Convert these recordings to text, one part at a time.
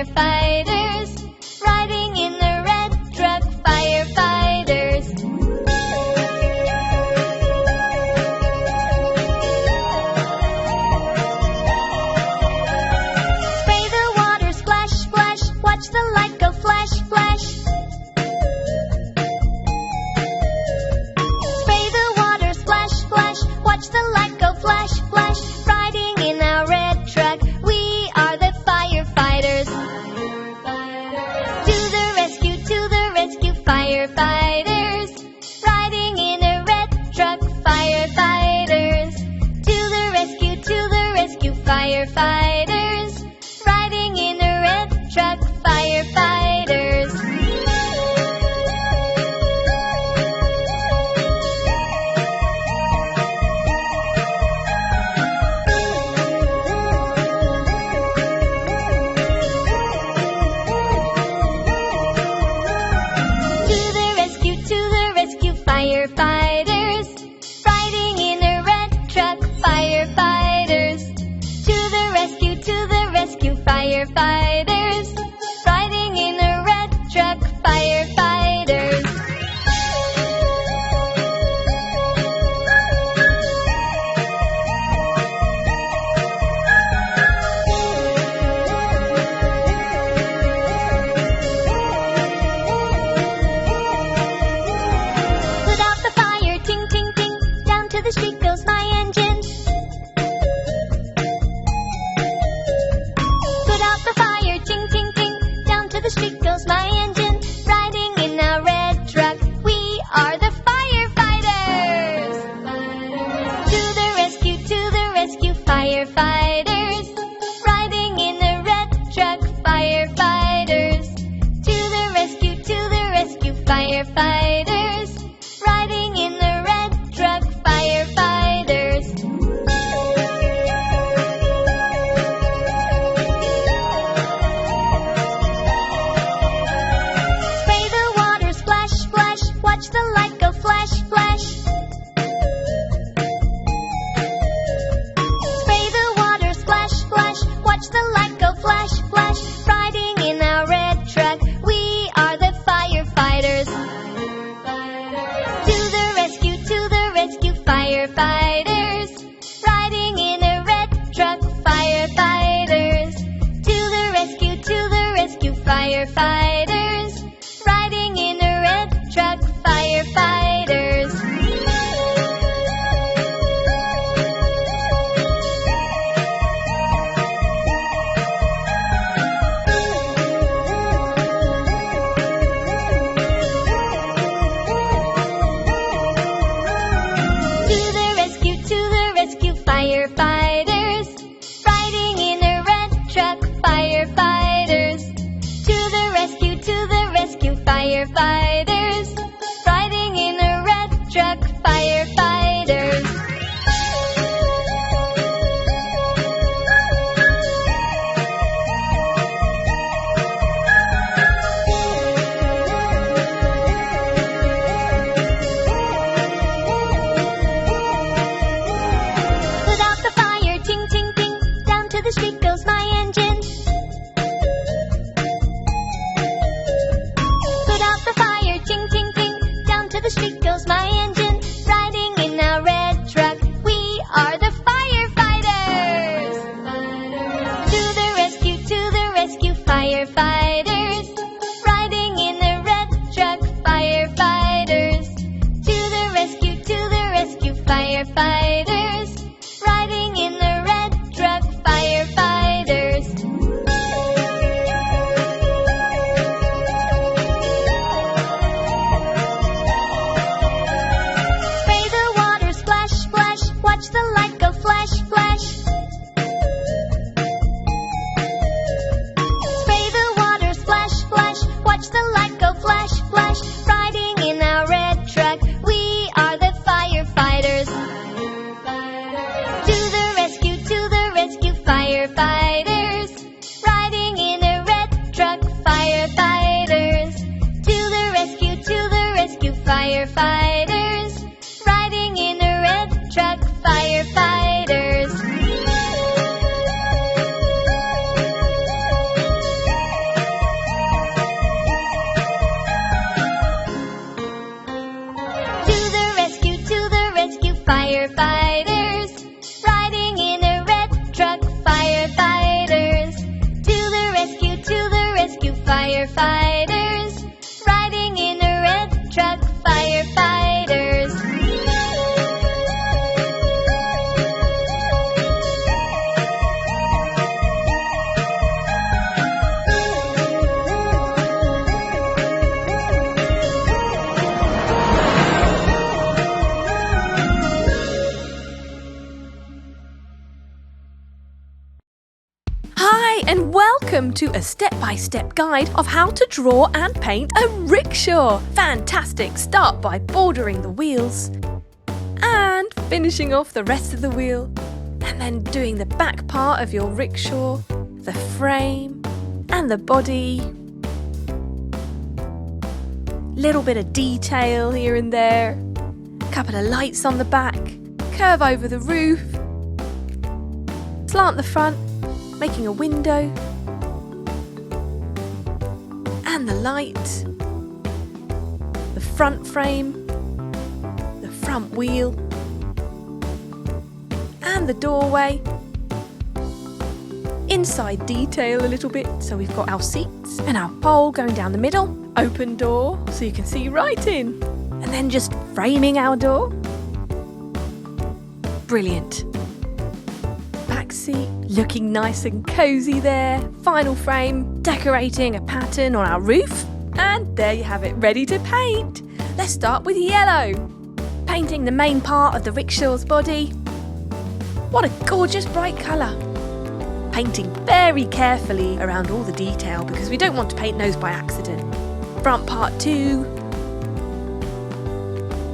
firefighters, riding in a red truck, firefighters. Spray the water, splash, splash, watch the light go flash, flash. Spray the water, splash, splash, watch the light go flash, flash. Riding in a red truck, we are the firefighters. To the rescue, firefighters. Riding in a red truck, firefighters. To the rescue, firefighters. Riding in a red truck, firefighters. Firefighters, riding in a red truck, firefighters. To the rescue, firefighters. Riding in a red truck, firefighters. The street goes my engine. Put out the fire, ting, ting, ting. Down to the street goes my engine. Riding in a red truck, we are the firefighters. To the rescue, firefighters. Riding in a red truck, firefighters. To the rescue, firefighters. Riding in a red truck, firefighters. Spray the water, splash, splash, watch the light go flash, flash. Spray the water, splash, splash, watch the light go flash, flash. Riding in a red truck, we are the firefighters. To the rescue, firefighters. Riding in a red truck, firefighters. To the rescue, firefighters. Riding in a red truck, firefighters. Firefighters, riding in a red truck, firefighters. To the rescue, firefighters, riding in a red truck, firefighters. Hi and welcome to a step-by-step guide of how to draw and paint a rickshaw. Fantastic! Start by bordering the wheels and finishing off the rest of the wheel, and then doing the back part of your rickshaw, the frame and the body. Little bit of detail here and there, couple of lights on the back, curve over the roof, slant the front, making a window, and the light, the front frame, the front wheel, and the doorway. Inside detail a little bit, so we've got our seats and our pole going down the middle, open door so you can see right in, and then just framing our door. Brilliant. Seat, looking nice and cozy there. Final frame, decorating a pattern on our roof, and there you have it, ready to paint. Let's start with yellow. Painting the main part of the rickshaw's body. What a gorgeous bright colour. Painting very carefully around all the detail because we don't want to paint those by accident. Front part too.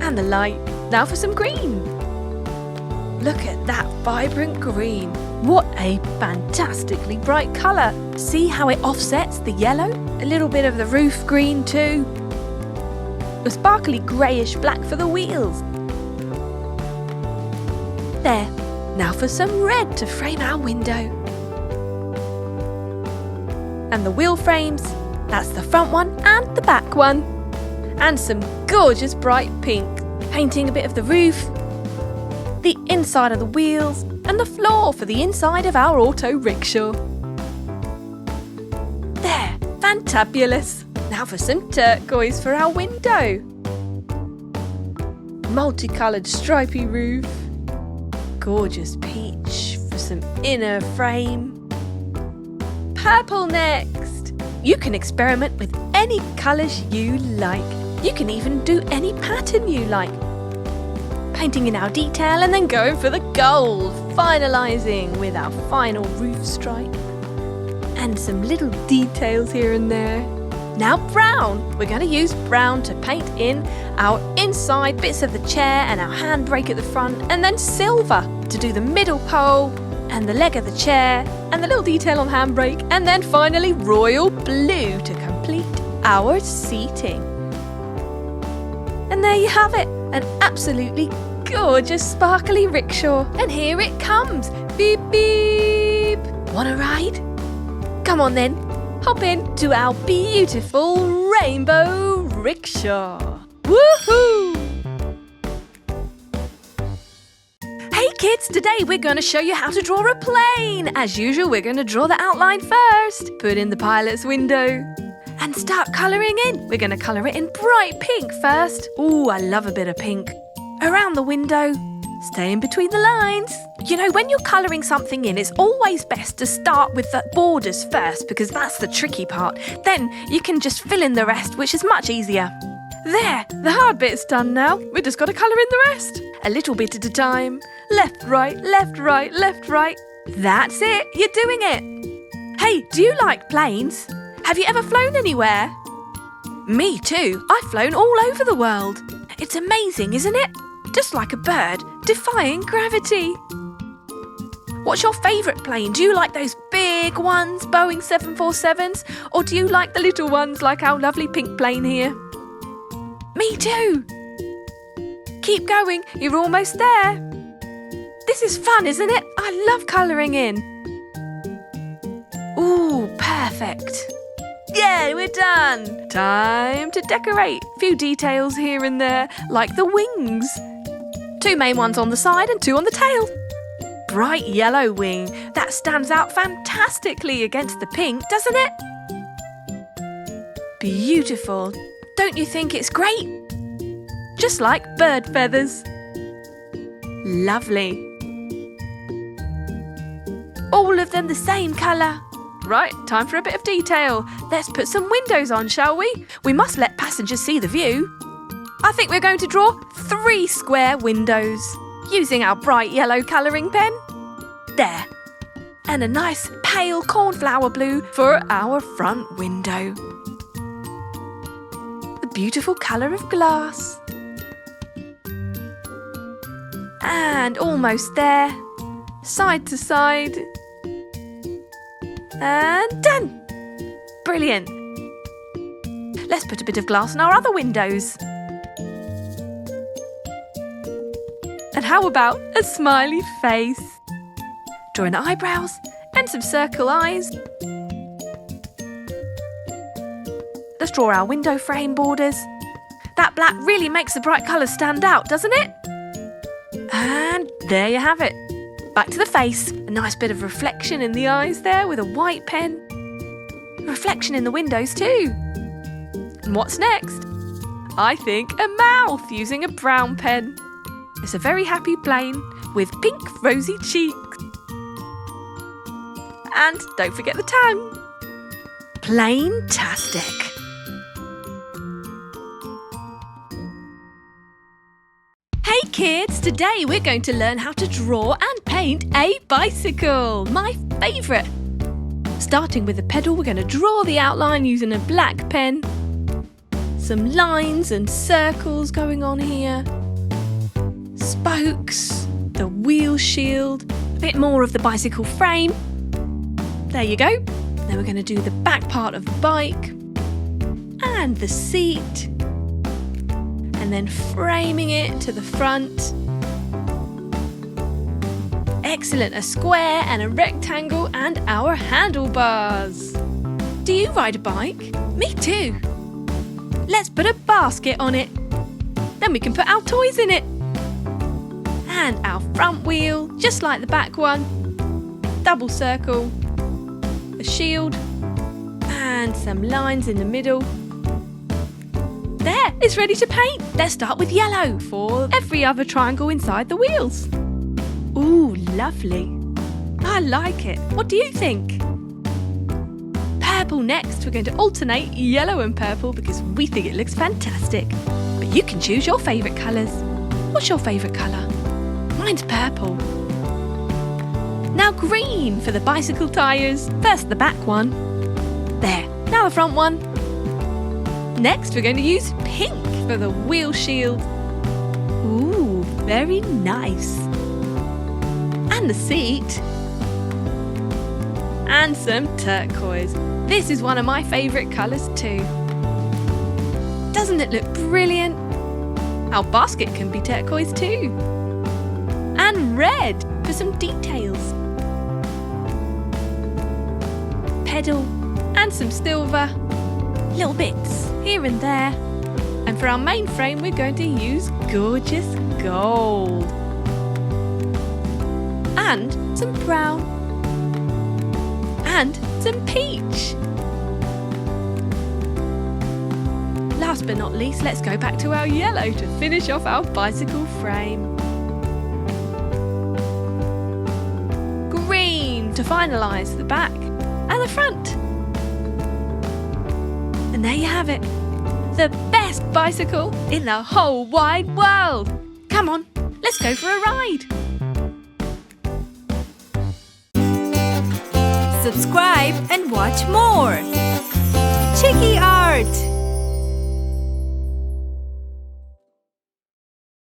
And the light. Now for some green. Look at that vibrant green. What a fantastically bright colour. See how it offsets the yellow? A little bit of the roof green too. A sparkly greyish black for the wheels. There. Now for some red to frame our window. And the wheel frames. That's the front one and the back one. And some gorgeous bright pink. Painting a bit of the roof, the inside of the wheels, and the floor for the inside of our auto rickshaw. There, fantabulous. Now for some turquoise for our window. Multicoloured stripy roof. Gorgeous peach for some inner frame. Purple next. You can experiment with any colours you like. You can even do any pattern you like. Painting in our detail and then going for the gold, finalising with our final roof stripe. And some little details here and there. Now brown. We're going to use brown to paint in our inside bits of the chair and our handbrake at the front, and then silver to do the middle pole and the leg of the chair and the little detail on handbrake, and then finally royal blue to complete our seating. And there you have it, an absolutely gorgeous sparkly rickshaw. And here it comes. Beep beep. Want a ride? Come on then, hop in to our beautiful rainbow rickshaw. Woohoo! Hey kids, today we're going to show you how to draw a plane. As usual, we're going to draw the outline first. Put in the pilot's window and start colouring in. We're going to colour it in bright pink first. Ooh, I love a bit of pink. Around the window, stay in between the lines. You know, when you're colouring something in, it's always best to start with the borders first because that's the tricky part. Then you can just fill in the rest, which is much easier. There, the hard bit's done now. We've just got to colour in the rest. A little bit at a time. Left, right, left, right, left, right. That's it, you're doing it. Hey, do you like planes? Have you ever flown anywhere? Me too. I've flown all over the world. It's amazing, isn't it? Just like a bird, defying gravity. What's your favourite plane? Do you like those big ones, Boeing 747s? Or do you like the little ones like our lovely pink plane here? Me too. Keep going, you're almost there. This is fun, isn't it? I love colouring in. Ooh, perfect. Yeah, we're done. Time to decorate. Few details here and there, like the wings. 2 main ones on the side and 2 on the tail. Bright yellow wing. That stands out fantastically against the pink, doesn't it? beautiful. Don't you think it's great? Just like bird feathers. Lovely. All of them the same colour. Right, time for a bit of detail. Let's put some windows on, shall we? We must let passengers see the view. I think we're going to draw 3 square windows using our bright yellow colouring pen. There. And a nice pale cornflower blue for our front window. The beautiful colour of glass. And almost there. Side to side. And done! Brilliant! Let's put a bit of glass on our other windows. And how about a smiley face? Drawing the eyebrows and some circle eyes. Let's draw our window frame borders. That black really makes the bright colours stand out, doesn't it? And there you have it. Back to the face. A nice bit of reflection in the eyes there with a white pen. Reflection in the windows too. And what's next? I think a mouth using a brown pen. It's a very happy plane with pink rosy cheeks. And don't forget the tongue. Plain-tastic. Hey kids, today we're going to learn how to draw and paint a bicycle, my favourite. Starting with the pedal, we're going to draw the outline using a black pen. Some lines and circles going on here. Spokes, the wheel shield, a bit more of the bicycle frame. There you go. Then we're going to do the back part of the bike and the seat. And then framing it to the front. Excellent, a square and a rectangle and our handlebars. Do you ride a bike? Me too. Let's put a basket on it. Then we can put our toys in it. And our front wheel, just like the back one. Double circle, a shield, and some lines in the middle. There, it's ready to paint. Let's start with yellow for every other triangle inside the wheels. Ooh, lovely. I like it. What do you think? Purple next. We're going to alternate yellow and purple because we think it looks fantastic. But you can choose your favourite colours. What's your favourite colour? Mine's purple. Now green for the bicycle tyres. First the back one. There. Now the front one. Next, we're going to use pink for the wheel shield. Ooh, very nice. And the seat. And some turquoise. This is one of my favourite colours too. Doesn't it look brilliant? Our basket can be turquoise too. And red for some details. Pedal and some silver. Little bits here and there. And for our main frame we're going to use gorgeous gold. And some brown. And some peach. Last but not least, let's go back to our yellow to finish off our bicycle frame. Green to finalise the back and the front. And there you have it. The best bicycle in the whole wide world. Come on, let's go for a ride. Subscribe and watch more. Chiki Art.